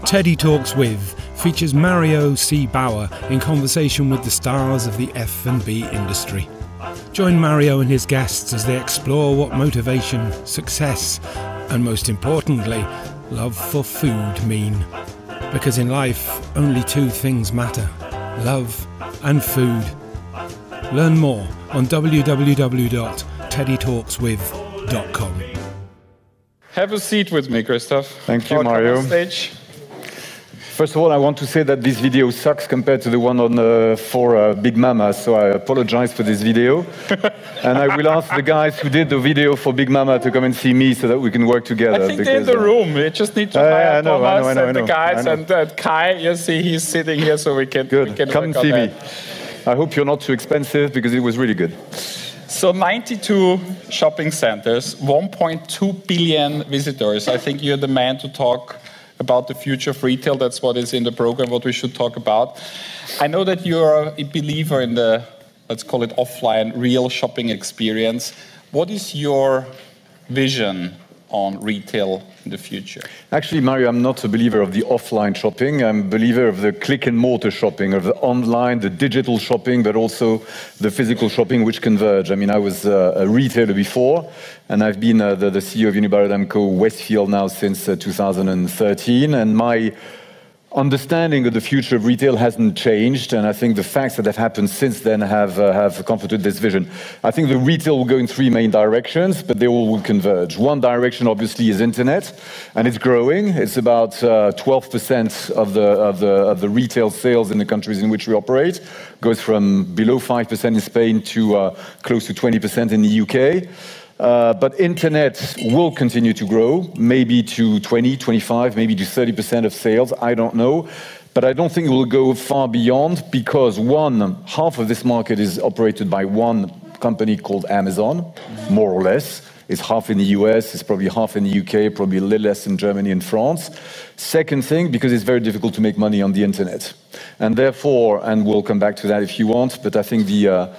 Teddy Talks With features Mario C. Bauer in conversation with the stars of the F&B industry. Join Mario and his guests as they explore what motivation, success, and most importantly, love for food mean. Because in life, only two things matter: love and food. Learn more on www.teddytalkswith.com. Have a seat with me, Christoph. Thank you, Mario. On stage. First of all, I want to say that this video sucks compared to the one on for Big Mama, so I apologize for this video. And I will ask the guys who did the video for Big Mama to come and see me so that we can work together. I think they're in the room. We just need to hire Thomas and the guys and Kai. You see, he's sitting here so we can. Good. We can come and see me. I hope you're not too expensive because it was really good. So 92 shopping centers, 1.2 billion visitors. I think you're the man to talk about the future of retail. That's what is in the program, what we should talk about. I know that you're a believer in the, let's call it offline, real shopping experience. What is your vision on retail in the future? Actually, Mario, I'm not a believer of the offline shopping. I'm a believer of the click and mortar shopping, of the online, the digital shopping, but also the physical shopping which converge. I mean, I was a retailer before, and I've been the CEO of Unibail-Rodamco Westfield now since 2013, and my understanding of the future of retail hasn't changed, and I think the facts that have happened since then have comforted this vision. I think the retail will go in three main directions, but they all will converge. One direction, obviously, is internet, and it's growing. It's about 12% of the retail sales in the countries in which we operate. Goes from below 5% in Spain to close to 20% in the UK. But internet will continue to grow, maybe to 20, 25, maybe to 30% of sales, I don't know. But I don't think it will go far beyond because half of this market is operated by one company called Amazon, more or less. It's half in the US, it's probably half in the UK, probably a little less in Germany and France. Second thing, because it's very difficult to make money on the internet. And therefore, and we'll come back to that if you want, but I think the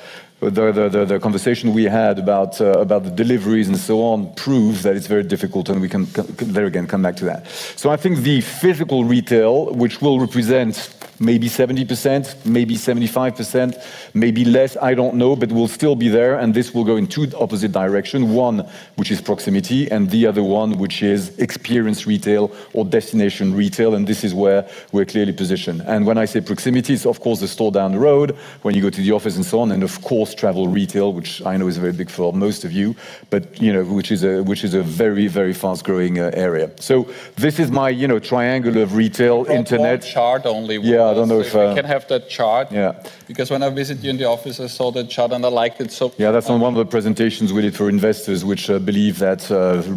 conversation we had about the deliveries and so on proves that it's very difficult, and we can there again come back to that. So I think the physical retail, which will represent maybe 70%, maybe 75%, maybe less, I don't know, but will still be there, and this will go in two opposite directions. One, which is proximity, and the other one, which is experience retail or destination retail, and this is where we're clearly positioned. And when I say proximity, it's of course the store down the road, when you go to the office and so on, and of course travel retail, which I know is very big for most of you, but which is a very, very fast-growing area. So this is my triangle of retail, internet. One chart only. Yeah, I don't know if we can have that chart. Yeah. Because when I visited you in the office, I saw that chart and I liked it so. Yeah, that's on one of the presentations we did for investors, which believe that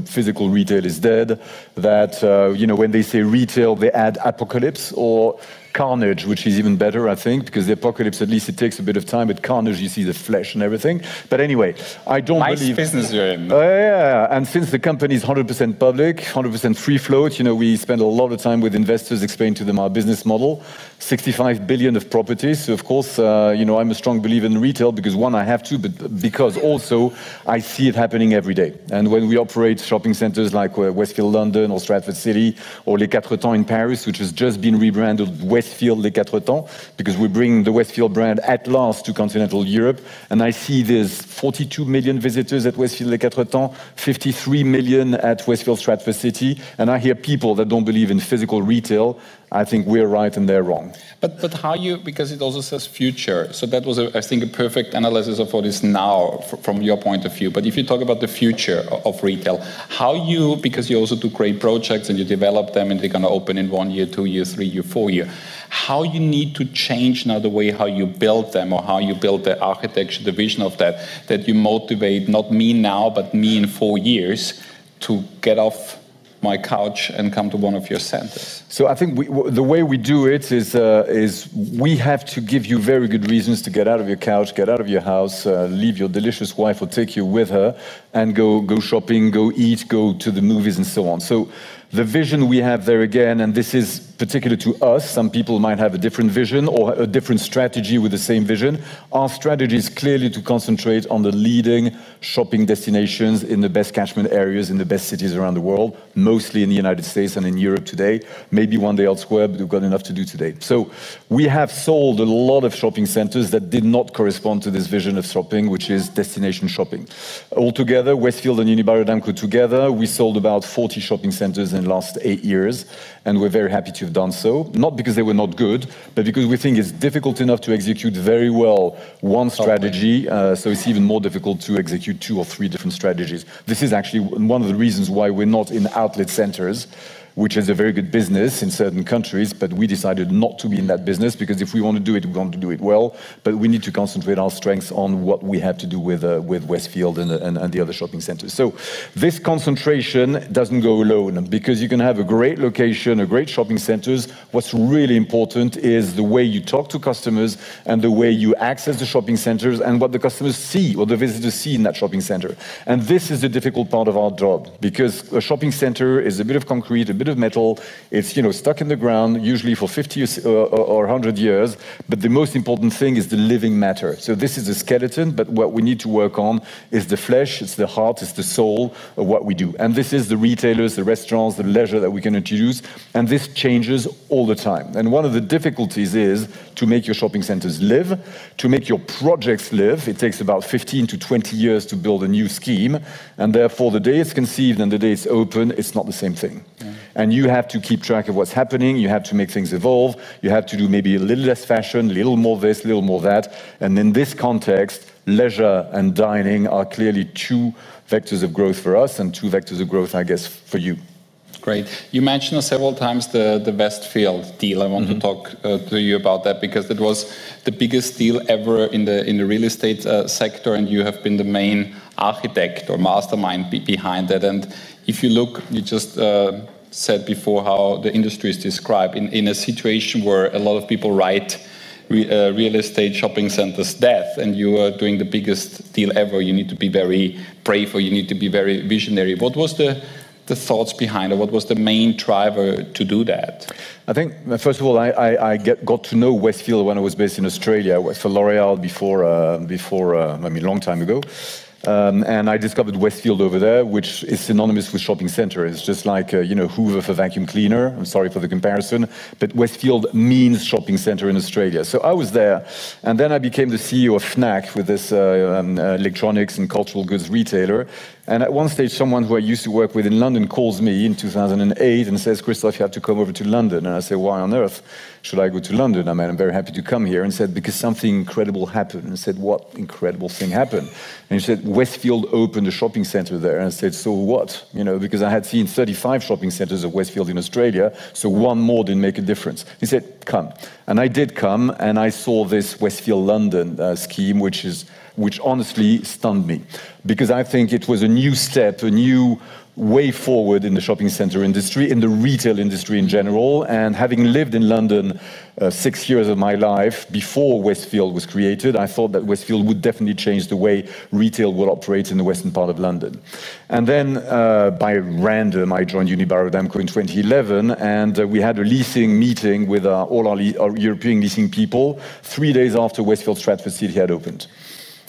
physical retail is dead. That when they say retail, they add apocalypse or carnage, which is even better, I think, because the apocalypse, at least it takes a bit of time, but carnage, you see the flesh and everything. But anyway, I don't believe... Nice business you're in. Yeah, and since the company is 100% public, 100% free float, we spend a lot of time with investors explaining to them our business model. 65 billion of properties, so of course, I'm a strong believer in retail because one, I have to, but because also I see it happening every day. And when we operate shopping centers like Westfield London or Stratford City or Les Quatre Temps in Paris, which has just been rebranded Westfield Les Quatre Temps, because we bring the Westfield brand at last to continental Europe, and I see there's 42 million visitors at Westfield Les Quatre Temps, 53 million at Westfield Stratford City, and I hear people that don't believe in physical retail. I think we're right and they're wrong. But how because it also says future, so that was, I think, a perfect analysis of what is now from your point of view. But if you talk about the future of retail, because you also do great projects and you develop them and they're going to open in 1 year, 2 years, 3 years, 4 years, how you need to change now the way how you build them or how you build the architecture, the vision of that you motivate not me now, but me in 4 years to get off my couch and come to one of your centers? So I think the way we do it is we have to give you very good reasons to get out of your couch, get out of your house, leave your delicious wife or take you with her, and go shopping, go eat, go to the movies and so on. So the vision we have there again, and this is particular to us. Some people might have a different vision or a different strategy with the same vision. Our strategy is clearly to concentrate on the leading shopping destinations in the best catchment areas, in the best cities around the world, mostly in the United States and in Europe today, maybe one day elsewhere, but we've got enough to do today. So we have sold a lot of shopping centers that did not correspond to this vision of shopping, which is destination shopping. Altogether, Westfield and Unibail-Rodamco together, we sold about 40 shopping centers in the last 8 years, and we're very happy to have done so, not because they were not good, but because we think it's difficult enough to execute very well one strategy, so it's even more difficult to execute 2 or 3 different strategies. This is actually one of the reasons why we're not in outlet centers, which is a very good business in certain countries, but we decided not to be in that business, because if we want to do it, we want to do it well, but we need to concentrate our strengths on what we have to do with Westfield and the other shopping centers. So this concentration doesn't go alone, because you can have a great location, a great shopping centers. What's really important is the way you talk to customers and the way you access the shopping centers and what the customers see or the visitors see in that shopping center. And this is the difficult part of our job, because a shopping center is a bit of concrete, a bit of metal. It's, stuck in the ground, usually for 50 or 100 years. But the most important thing is the living matter. So this is the skeleton, but what we need to work on is the flesh, it's the heart, it's the soul of what we do. And this is the retailers, the restaurants, the leisure that we can introduce. And this changes all the time. And one of the difficulties is to make your shopping centers live, to make your projects live. It takes about 15 to 20 years to build a new scheme. And therefore, the day it's conceived and the day it's open, it's not the same thing. Yeah. And you have to keep track of what's happening. You have to make things evolve. You have to do maybe a little less fashion, a little more this, a little more that. And in this context, leisure and dining are clearly 2 vectors of growth for us and 2 vectors of growth, I guess, for you. Great. You mentioned several times the Westfield deal. I want to talk to you about that, because it was the biggest deal ever in the real estate sector, and you have been the main architect or mastermind behind that. And if you look, you just said before how the industry is described in a situation where a lot of people write real estate shopping centers death, and you are doing the biggest deal ever. You need to be very brave, or you need to be very visionary. What was the thoughts behind it? What was the main driver to do that? I think, first of all, I got to know Westfield when I was based in Australia. I worked for L'Oreal before, a long time ago. And I discovered Westfield over there, which is synonymous with shopping center. It's just like, Hoover for vacuum cleaner. I'm sorry for the comparison, but Westfield means shopping center in Australia. So I was there, and then I became the CEO of Fnac, with this electronics and cultural goods retailer. And at one stage, someone who I used to work with in London calls me in 2008 and says, "Christoph, you have to come over to London." And I said, "Why on earth should I go to London? I'm very happy to come here." And said, "Because something incredible happened." And I said, "What incredible thing happened?" And he said, "Westfield opened a shopping center there." And I said, "So what?" Because I had seen 35 shopping centers of Westfield in Australia, so one more didn't make a difference. He said, "Come." And I did come, and I saw this Westfield London scheme, which honestly stunned me, because I think it was a new step, a new way forward in the shopping center industry, in the retail industry in general. And having lived in London 6 years of my life before Westfield was created, I thought that Westfield would definitely change the way retail would operate in the western part of London. And then by random, I joined Unibail-Rodamco in 2011, and we had a leasing meeting with all our European leasing people 3 days after Westfield Stratford City had opened.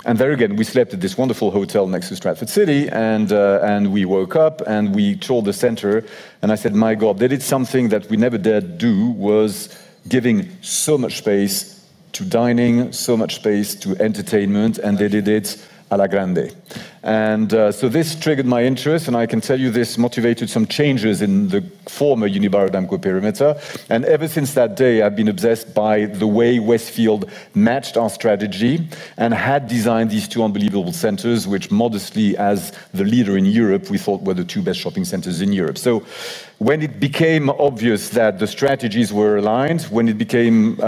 And there again, we slept at this wonderful hotel next to Stratford City, and we woke up and we toured the center, and I said, "My God, they did something that we never dared do, was giving so much space to dining, so much space to entertainment, and they did it a la grande." And so this triggered my interest, and I can tell you this motivated some changes in the former Unibail-Rodamco perimeter. And ever since that day, I've been obsessed by the way Westfield matched our strategy and had designed these 2 unbelievable centers, which modestly, as the leader in Europe, we thought were the 2 best shopping centers in Europe. So when it became obvious that the strategies were aligned, when it became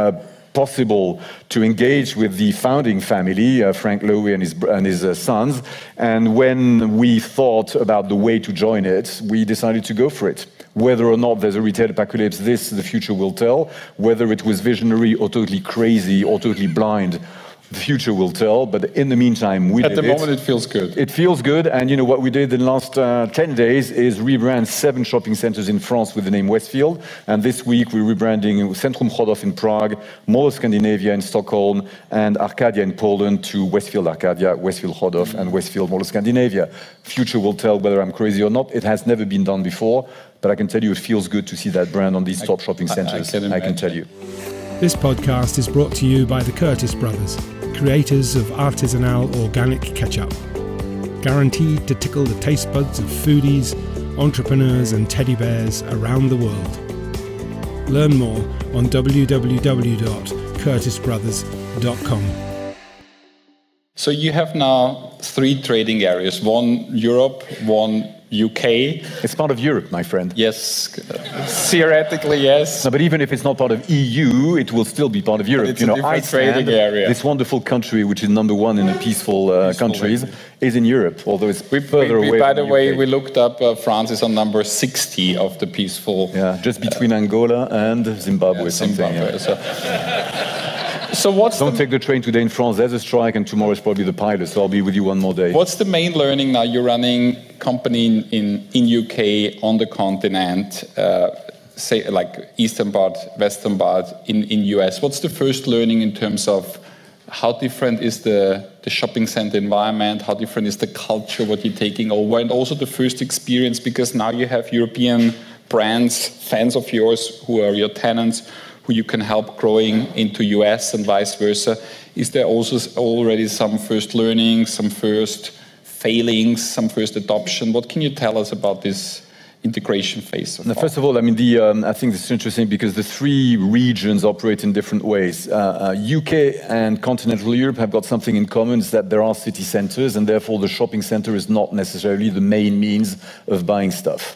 possible to engage with the founding family, Frank Lowy and his sons, and when we thought about the way to join it, we decided to go for it. Whether or not there's a retail apocalypse, the future will tell. Whether it was visionary or totally crazy or totally blind, The future will tell, but in the meantime, we At the moment, it feels good. It feels good, and you know what we did in the last 10 days is rebrand 7 shopping centers in France with the name Westfield, and this week we're rebranding Centrum Chodov in Prague, Mall of Scandinavia in Stockholm, and Arcadia in Poland to Westfield Arcadia, Westfield Chodov, and Westfield Mall of Scandinavia. Future will tell whether I'm crazy or not. It has never been done before, but I can tell you it feels good to see that brand on these top shopping centers. I can tell you. This podcast is brought to you by the Curtis Brothers, creators of artisanal organic ketchup. Guaranteed to tickle the taste buds of foodies, entrepreneurs and teddy bears around the world. Learn more on www.curtisbrothers.com. So you have now 3 trading areas, one Europe, one UK. It's part of Europe, my friend. Yes, theoretically, yes. No, but even if it's not part of EU, it will still be part of Europe. It's a different trading area. This wonderful country, which is #1 in the peaceful countries, is in Europe, although it's further away. By the way, we looked up, France is on number 60 of the peaceful. Yeah, just between Angola and Zimbabwe. So Don't take the train today in France. There's a strike, and tomorrow is probably the pilot. So I'll be with you one more day. What's the main learning now? You're running company in UK on the continent, say like eastern part, western part in US. What's the first learning in terms of how different is the shopping center environment? How different is the culture? What you're taking over, and also the first experience, because now you have European brands, fans of yours who are your tenants, who you can help growing into US and vice versa. Is there also already some first learnings, some first failings, some first adoption? What can you tell us about this integration phase? So first of all, I mean, I think this is interesting because the 3 regions operate in different ways. UK and continental Europe have got something in common, is that there are city centers, and therefore the shopping center is not necessarily the main means of buying stuff.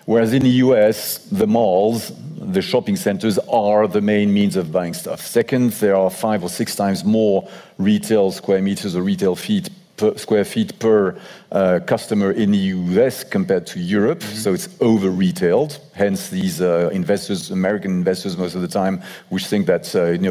Whereas in the US, the malls, the shopping centers are the main means of buying stuff. Second, there are 5 or 6 times more retail square meters or retail square feet per customer in the US compared to Europe. So it's over-retailed. Hence these investors, American investors most of the time, which think that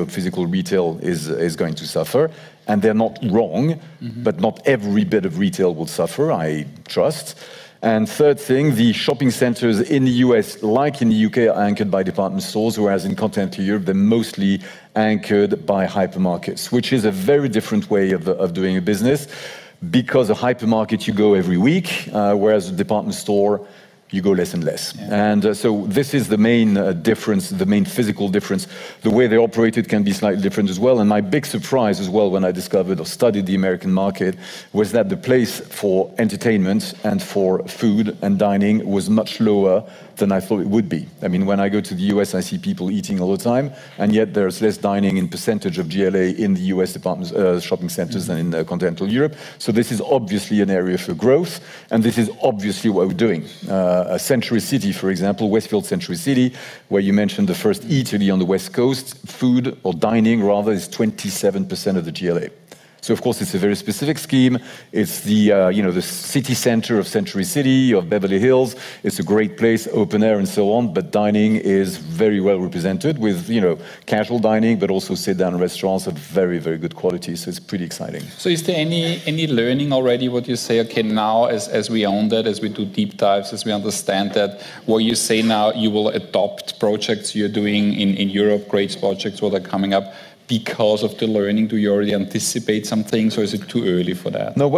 physical retail is going to suffer. And they're not wrong, but not every bit of retail will suffer, I trust. And third thing, the shopping centers in the US, like in the UK, are anchored by department stores, whereas in continental Europe, they're mostly anchored by hypermarkets, which is a very different way of doing a business, because a hypermarket you go every week, whereas a department store, you go less and less. Yeah. And so this is the main difference, the main physical difference. The way they operate it can be slightly different as well. And my big surprise as well when I discovered or studied the American market was that the place for entertainment and for food and dining was much lower than I thought it would be. I mean, when I go to the US, I see people eating all the time, and yet there's less dining in percentage of GLA in the US department shopping centers than in continental Europe. So this is obviously an area for growth, and this is obviously what we're doing. Century City, for example, Westfield Century City, where you mentioned the first eatery on the West Coast, food or dining rather is 27% of the GLA. So of course it's a very specific scheme. It's the the city center of Century City, of Beverly Hills. It's a great place, open air and so on, but dining is very well represented with casual dining, but also sit-down restaurants of very, very good quality. So it's pretty exciting. So is there any learning already, what you say, okay, now as we own that, as we do deep dives, as we understand that, what you say now, you will adopt projects you're doing in Europe, great projects, what are coming up, because of the learning? Do you already anticipate some things, or is it too early for that? No,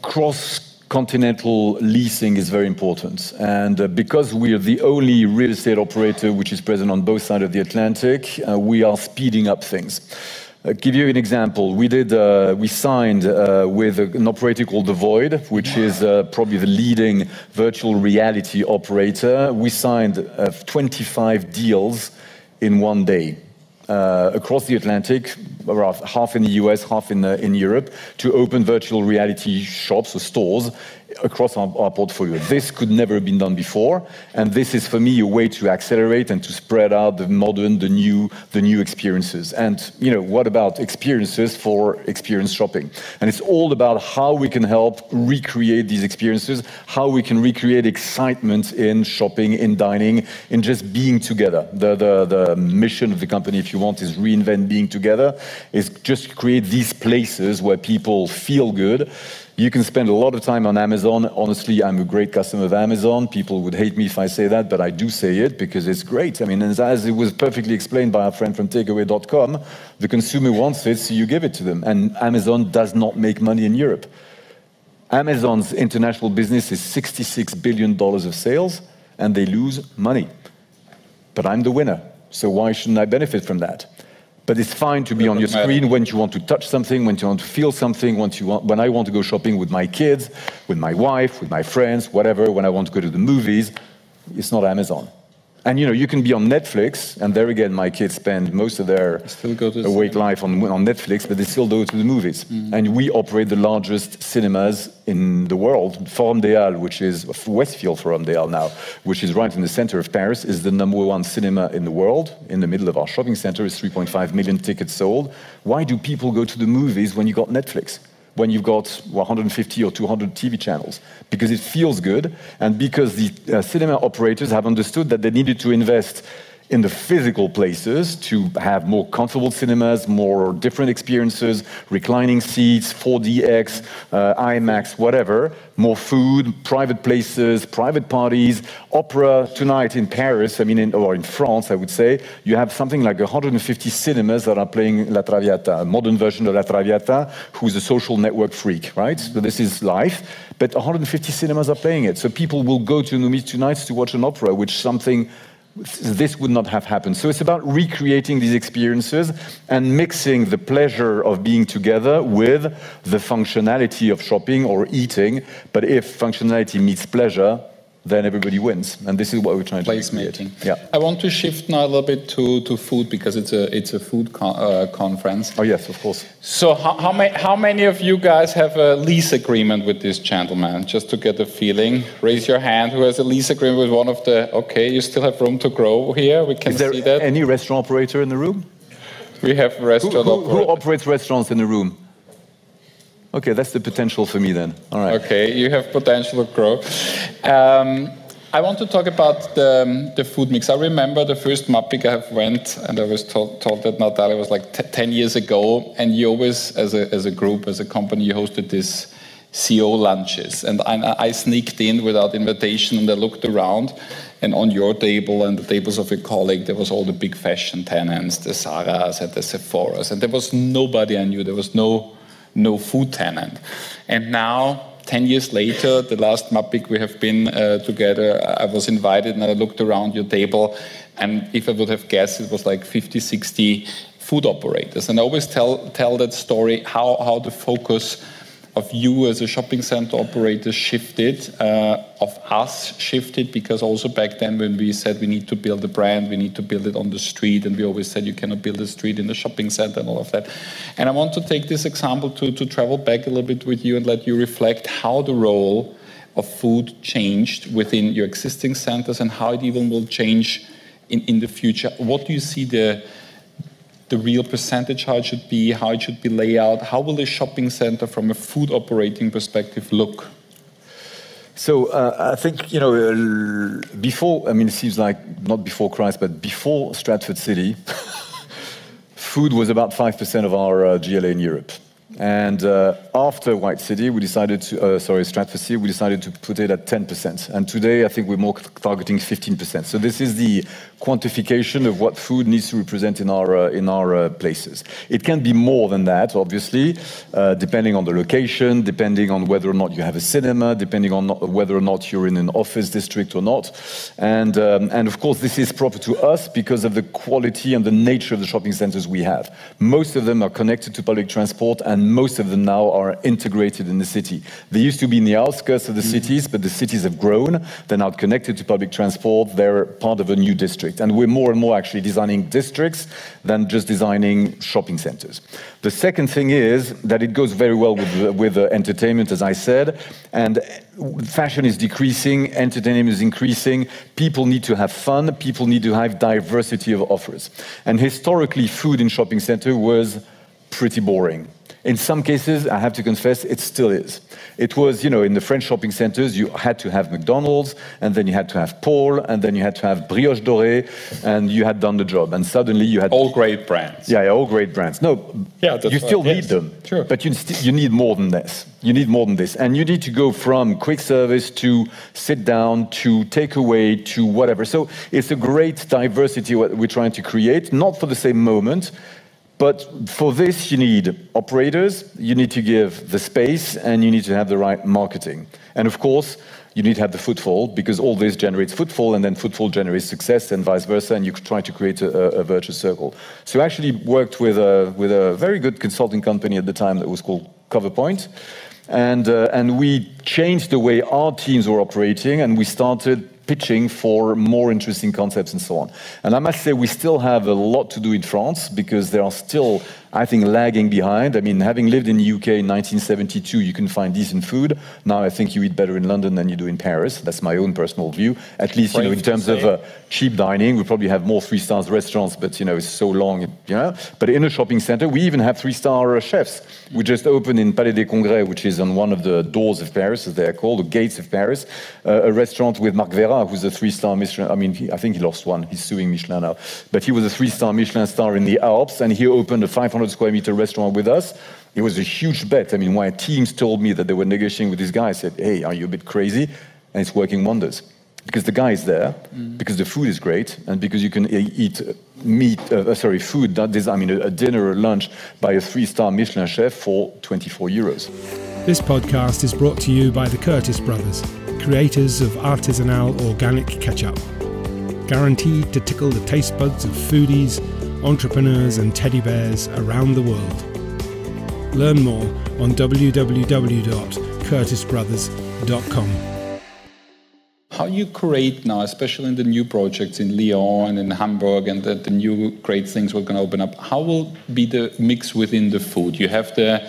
cross-continental leasing is very important. And because we are the only real estate operator which is present on both sides of the Atlantic, we are speeding up things. I'll give you an example. We signed with an operator called The Void, which is probably the leading virtual reality operator. We signed 25 deals in one day. Across the Atlantic, around half in the US, half in Europe, to open virtual reality shops or stores across our portfolio. This could never have been done before, and this is for me a way to accelerate and to spread out the modern, the new experiences. And what about experiences for experience shopping? And it's all about how we can help recreate these experiences, how we can recreate excitement in shopping, in dining, in just being together. The mission of the company, if you want, is reinvent being together, is just create these places where people feel good. You can spend a lot of time on Amazon. Honestly, I'm a great customer of Amazon. People would hate me if I say that, but I do say it because it's great. I mean, as it was perfectly explained by our friend from takeaway.com, the consumer wants it, so you give it to them. And Amazon does not make money in Europe. Amazon's international business is $66 billion of sales, and they lose money. But I'm the winner, so why shouldn't I benefit from that? But it's fine to be on your screen when you want to touch something, when you want to feel something, when I want to go shopping with my kids, with my wife, with my friends, whatever, when I want to go to the movies. It's not Amazon. And you can be on Netflix, and there again, my kids spend most of their awake life on Netflix, but they still go to the movies. And we operate the largest cinemas in the world. Forum des Halles, which is Westfield Forum des Halles now, which is right in the center of Paris, is the #1 cinema in the world. In the middle of our shopping center is 3.5 million tickets sold. Why do people go to the movies when you got Netflix? When you've got 150 or 200 TV channels? Because it feels good, and because the cinema operators have understood that they needed to invest in the physical places to have more comfortable cinemas, more different experiences, reclining seats, 4DX, IMAX, whatever, more food, private places, private parties, opera. Tonight in Paris, or in France, I would say, you have something like 150 cinemas that are playing La Traviata, a modern version of La Traviata, who's a social network freak, right? So this is life, but 150 cinemas are playing it. So people will go to the movies tonight to watch an opera, this would not have happened. So it's about recreating these experiences and mixing the pleasure of being together with the functionality of shopping or eating. But if functionality meets pleasure, then everybody wins. And this is what we're trying to Placemaking. Yeah. I want to shift now a little bit to food, because it's a food conference. Oh yes, of course. So how many of you guys have a lease agreement with this gentleman? Just to get a feeling, raise your hand who has a lease agreement with one of the... Okay, you still have room to grow here. We can see that. Is there any restaurant operator in the room? We have a restaurant operator. Who operates restaurants in the room? Okay, that's the potential for me then. All right. Okay, you have potential to grow. I want to talk about the food mix. I remember the first Mappig I have went, and I was told that Natalia was like 10 years ago, and you always, as a group, as a company, you hosted this CEO lunches. And I sneaked in without invitation, and I looked around, and on your table and the tables of your colleague, there was all the big fashion tenants, the Zaras and the Sephoras, and there was nobody I knew. There was no food tenant. And now, 10 years later, the last Mappig we have been together, I was invited and I looked around your table, and if I would have guessed, it was like 50, 60 food operators. And I always tell that story, how the focus of you as a shopping center operator shifted, of us shifted, because also back then when we said we need to build a brand, we need to build it on the street, and we always said you cannot build a street in the shopping center and all of that. And I want to take this example to travel back a little bit with you and let you reflect how the role of food changed within your existing centers and how it even will change in the future. What do you see the real percentage, how it should be laid out? How will the shopping center from a food operating perspective look? So I think, before, it seems like not before Christ, but before Stratford City, food was about 5% of our GLA in Europe. And after White City, Stratford City, we decided to put it at 10%. And today, I think we're more targeting 15%. So this is the quantification of what food needs to represent in our places. It can be more than that, obviously, depending on the location, depending on whether or not you have a cinema, depending on whether or not you're in an office district or not. And of course, this is proper to us because of the quality and the nature of the shopping centers we have. Most of them are connected to public transport and and most of them now are integrated in the city. They used to be in the outskirts of the cities, but the cities have grown. They're now connected to public transport. They're part of a new district. And we're more and more actually designing districts than just designing shopping centers. The second thing is that it goes very well with entertainment, as I said, and fashion is decreasing, entertainment is increasing, people need to have fun, people need to have diversity of offers. And historically, food in shopping center was pretty boring. In some cases, I have to confess, it still is. It was, in the French shopping centers, you had to have McDonald's, and then you had to have Paul, and then you had to have Brioche Dorée, and you had done the job. And suddenly you had... All great brands. Yeah, all great brands. No, you still need them. Sure. But you need more than this. You need more than this. And you need to go from quick service to sit down to takeaway to whatever. So it's a great diversity what we're trying to create, not for the same moment. But for this, you need operators, you need to give the space, and you need to have the right marketing. And of course, you need to have the footfall, because all this generates footfall, and then footfall generates success, and vice versa, and you try to create a virtuous circle. So I actually worked with a very good consulting company at the time that was called Coverpoint, and we changed the way our teams were operating, and we started pitching for more interesting concepts and so on. And I must say, we still have a lot to do in France, because they are still, I think, lagging behind. I mean, having lived in the UK in 1972, you can find decent food. Now I think you eat better in London than you do in Paris. That's my own personal view. At least, in terms of cheap dining, we probably have more 3-star restaurants, but, it's so long, But in a shopping center, we even have 3-star chefs. We just opened in Palais des Congrès, which is on one of the doors of Paris, as they are called, the gates of Paris, a restaurant with Marc Vera, who's a 3-star Michelin. I mean, I think he lost one. He's suing Michelin now. But he was a 3-star Michelin star in the Alps, and he opened a 500 square meter restaurant with us. It was a huge bet. I mean, when teams told me that they were negotiating with this guy, I said, hey, are you a bit crazy? And it's working wonders. Because the guy is there, because the food is great, and because you can eat food, a dinner or lunch by a 3-star Michelin chef for 24 euros. This podcast is brought to you by the Curtis brothers, creators of artisanal organic ketchup. Guaranteed to tickle the taste buds of foodies, entrepreneurs and teddy bears around the world. Learn more on www.curtisbrothers.com. How you create now, especially in the new projects in Lyon and in Hamburg and the new great things we're going to open up, how will be the mix within the food? You have the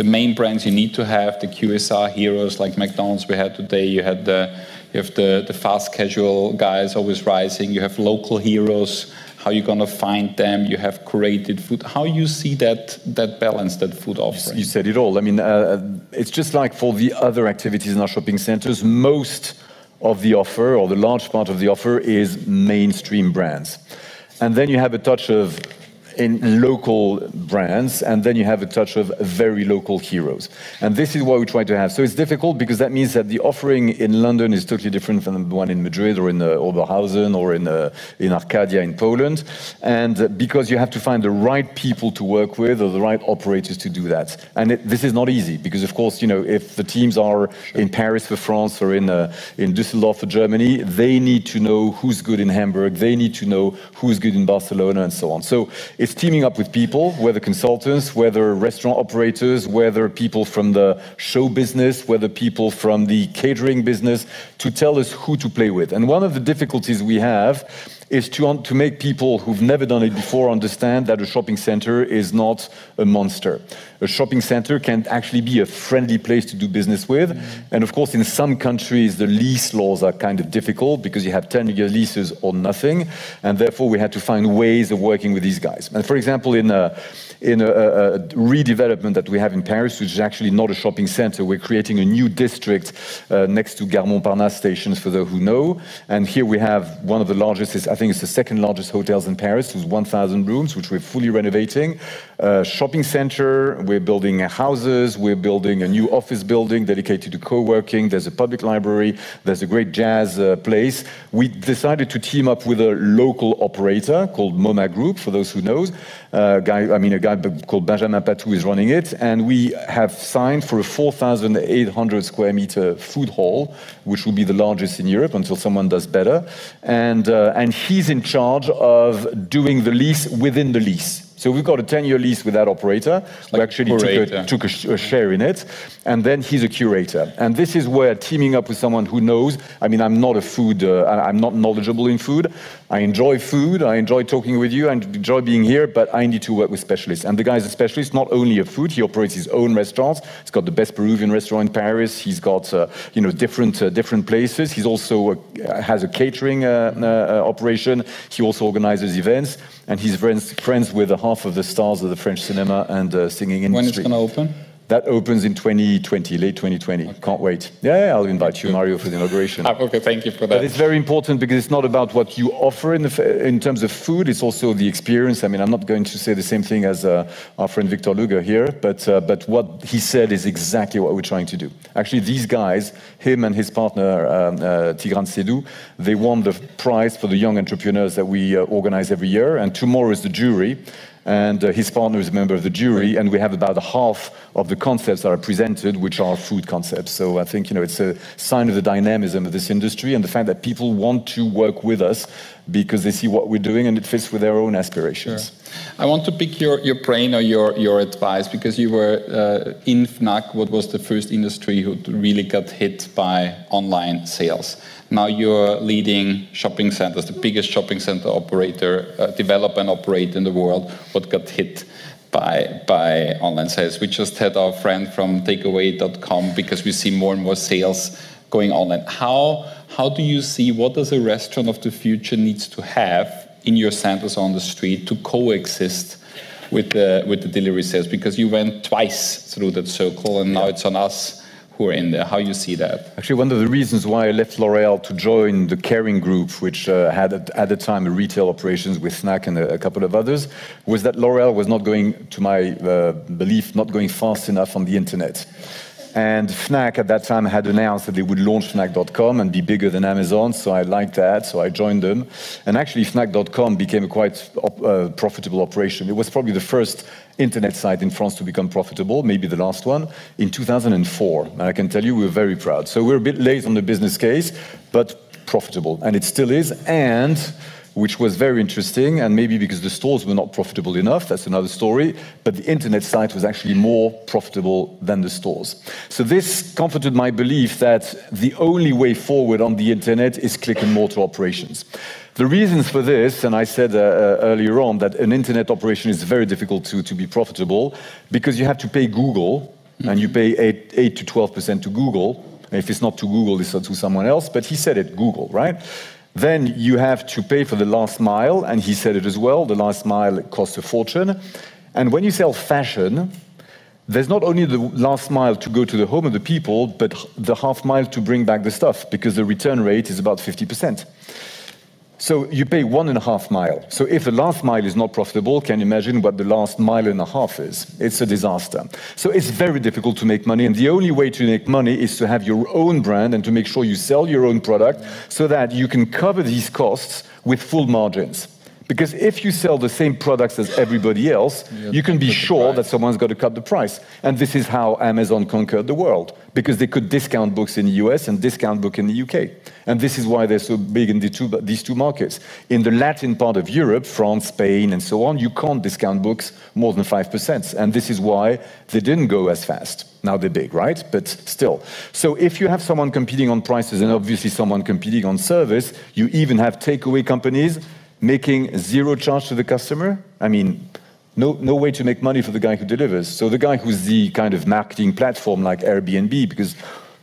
main brands you need to have, the QSR heroes like McDonald's we had today, you have the fast casual guys always rising, you have local heroes, how you're going to find them, you have curated food. How you see that balance, that food offering? You said it all. I mean, it's just like for the other activities in our shopping centers, most of the offer, or the large part of the offer, is mainstream brands. And then you have a touch of in local brands, and then you have a touch of very local heroes. And this is what we try to have. So it's difficult because that means that the offering in London is totally different from the one in Madrid or in Oberhausen or in Arcadia in Poland. And because you have to find the right people to work with or the right operators to do that. And this is not easy because, of course, if the teams are in Paris for France or in Düsseldorf for Germany, they need to know who's good in Hamburg, they need to know who's good in Barcelona and so on. So it's teaming up with people, whether consultants, whether restaurant operators, whether people from the show business, whether people from the catering business, to tell us who to play with. And one of the difficulties we have is to make people who've never done it before understand that a shopping center is not a monster. A shopping center can actually be a friendly place to do business with. And of course, in some countries, the lease laws are kind of difficult because you have 10-year leases or nothing. And therefore, we had to find ways of working with these guys. And for example, in a redevelopment that we have in Paris, which is actually not a shopping center, we're creating a new district next to Gare Montparnasse stations, for those who know. And here we have one of the largest, I think it's the second largest hotels in Paris, with 1,000 rooms, which we're fully renovating. Shopping center, we're building houses, we're building a new office building dedicated to co-working, there's a public library, there's a great jazz place. We decided to team up with a local operator called MoMA Group, for those who know. A guy called Benjamin Patou is running it, and we have signed for a 4,800 square meter food hall, which will be the largest in Europe until someone does better. And he's in charge of doing the lease within the lease. So we've got a 10-year lease with that operator. We actually took a share in it. And then he's a curator. And this is where teaming up with someone who knows, I mean, I'm not I'm not knowledgeable in food. I enjoy food. I enjoy talking with you. I enjoy being here, but I need to work with specialists. And the guy is a specialist, not only of food. He operates his own restaurants. He's got the best Peruvian restaurant in Paris. He's got, different places. He's also has a catering operation. He also organizes events. And he's friends with half of the stars of the French cinema and singing industry. When it's going to open? That opens in 2020, late 2020. Okay. Can't wait. Yeah, I'll invite you, Mario, for the inauguration. Okay, thank you for that. But it's very important because it's not about what you offer in terms of food, it's also the experience. I mean, I'm not going to say the same thing as our friend Victor Luger here, but what he said is exactly what we're trying to do. Actually, these guys, him and his partner, Tigran Sedou, they won the prize for the young entrepreneurs that we organize every year, and tomorrow is the jury. And his partner is a member of the jury, and we have about half of the concepts that are presented, which are food concepts. So I think, it's a sign of the dynamism of this industry and the fact that people want to work with us because they see what we're doing and it fits with their own aspirations. Sure. I want to pick your brain or your advice, because you were in Fnac, what was the first industry who really got hit by online sales. Now you're leading shopping centers, the biggest shopping center operator, developer and operator in the world, what got hit by online sales. We just had our friend from takeaway.com, because we see more and more sales going online. How do you see, what does a restaurant of the future needs to have in your centers on the street to coexist with the delivery sales? Because you went twice through that circle, and now it's on us who are in there. How you see that? Actually, one of the reasons why I left L'Oréal to join the Caring Group, which had at the time a retail operations with Fnac and a couple of others, was that L'Oréal was not going, to my belief, not going fast enough on the internet. And Fnac at that time had announced that they would launch Fnac.com and be bigger than Amazon, so I liked that, so I joined them. And actually Fnac.com became a quite profitable operation. It was probably the first internet site in France to become profitable, maybe the last one, in 2004. And I can tell you we're very proud. So we're a bit late on the business case, but profitable, and it still is. And which was very interesting, and maybe because the stores were not profitable enough, that's another story, but the internet site was actually more profitable than the stores. So this comforted my belief that the only way forward on the internet is click and mortar operations. The reasons for this, and I said earlier on that an internet operation is very difficult to be profitable, because you have to pay Google, and you pay 8 to 12% to Google. And if it's not to Google, it's to someone else, but he said it, Google, right? Then you have to pay for the last mile, and he said it as well, the last mile costs a fortune. And when you sell fashion, there's not only the last mile to go to the home of the people, but the half mile to bring back the stuff, because the return rate is about 50%. So you pay 1.5 miles. So if the last mile is not profitable, can you imagine what the last mile and a half is? It's a disaster. So it's very difficult to make money, and the only way to make money is to have your own brand and to make sure you sell your own product so that you can cover these costs with full margins. Because if you sell the same products as everybody else, you can be sure that someone's got to cut the price. And this is how Amazon conquered the world, because they could discount books in the US and discount books in the UK. And this is why they're so big in these two markets. In the Latin part of Europe, France, Spain, and so on, you can't discount books more than 5%. And this is why they didn't go as fast. Now they're big, right? But still. So if you have someone competing on prices and obviously someone competing on service, you even have takeaway companies making zero charge to the customer. I mean, no way to make money for the guy who delivers. So the guy who's the kind of marketing platform like Airbnb, because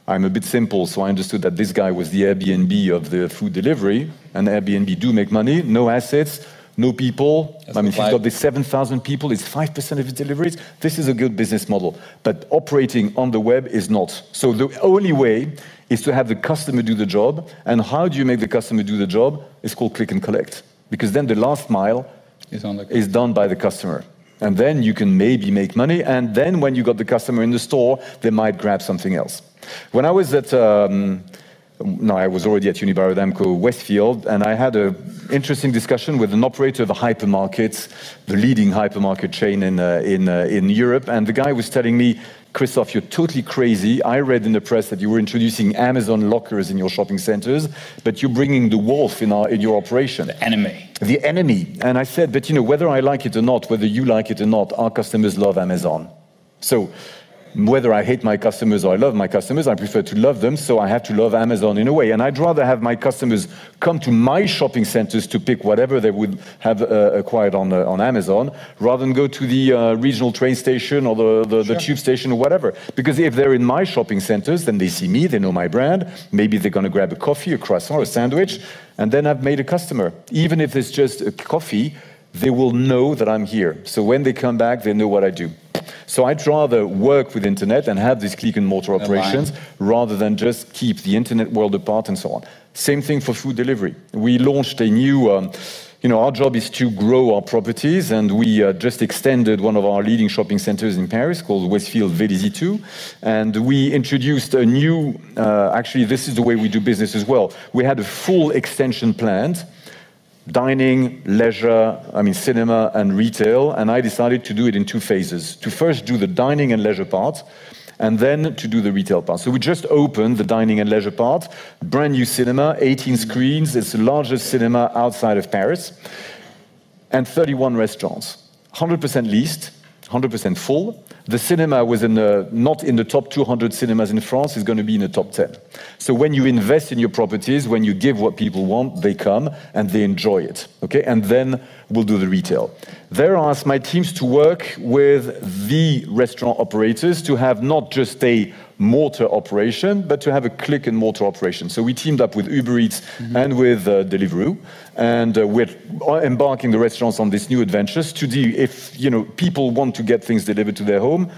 I'm a bit simple, so I understood that this guy was the Airbnb of the food delivery, and Airbnb do make money, no assets, no people. I mean, if you've got the 7,000 people, it's 5% of his deliveries. This is a good business model. But operating on the web is not. So the only way is to have the customer do the job. And how do you make the customer do the job? It's called click and collect. Because then the last mile is done by the customer. And then you can maybe make money. And then when you got the customer in the store, they might grab something else. When I was at, I was already at Unibail-Rodamco Westfield, and I had an interesting discussion with an operator of a hypermarket, the leading hypermarket chain in Europe. And the guy was telling me, Christoph, you're totally crazy. I read in the press that you were introducing Amazon lockers in your shopping centers, but you're bringing the wolf in your operation. The enemy. the enemy. And I said, but whether I like it or not, whether you like it or not, our customers love Amazon. So whether I hate my customers or I love my customers, I prefer to love them, so I have to love Amazon in a way. And I'd rather have my customers come to my shopping centers to pick whatever they would have acquired on Amazon, rather than go to the regional train station or the tube station or whatever. Because if they're in my shopping centers, then they see me, they know my brand, maybe they're going to grab a coffee, a croissant, or a sandwich, and then I've made a customer. Even if it's just a coffee, they will know that I'm here. So when they come back, they know what I do. So I'd rather work with internet and have these click and mortar operations rather than just keep the internet world apart and so on. Same thing for food delivery. We launched a new, our job is to grow our properties, and we just extended one of our leading shopping centers in Paris called Westfield Vélizy 2. And we introduced a new, actually this is the way we do business as well. We had a full extension planned. Dining, leisure, cinema and retail, and I decided to do it in 2 phases. To first do the dining and leisure part, and then to do the retail part. So we just opened the dining and leisure part, brand new cinema, 18 screens, it's the largest cinema outside of Paris, and 31 restaurants, 100% leased, 100% full. The cinema was not in the top 200 cinemas in France, it's going to be in the top 10. So when you invest in your properties, when you give what people want, they come and they enjoy it. Okay, and then we'll do the retail. There I asked my teams to work with the restaurant operators to have not just a mortar operation, but to have a click and mortar operation. So we teamed up with Uber Eats and with Deliveroo, and we're embarking the restaurants on this new adventures to do, if people want to get things delivered to their home,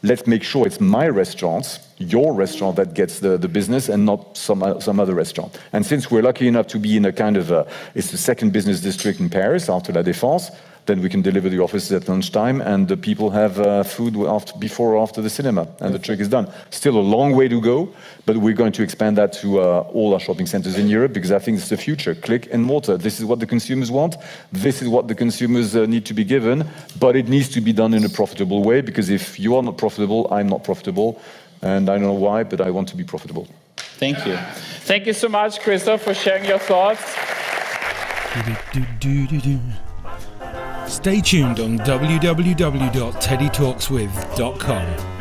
let's make sure it's my restaurant, your restaurant that gets the business and not some other restaurant. And since we're lucky enough to be in a kind of, it's the second business district in Paris after La Défense, then we can deliver the offices at lunchtime, and the people have food before or after the cinema, and the trick is done. Still a long way to go, but we're going to expand that to all our shopping centers in Europe, because I think it's the future. Click and mortar. This is what the consumers want. This is what the consumers need to be given, but it needs to be done in a profitable way, because if you are not profitable, I'm not profitable, and I don't know why, but I want to be profitable. Thank you. Thank you so much, Christoph, for sharing your thoughts. Stay tuned on www.teddytalkswith.com.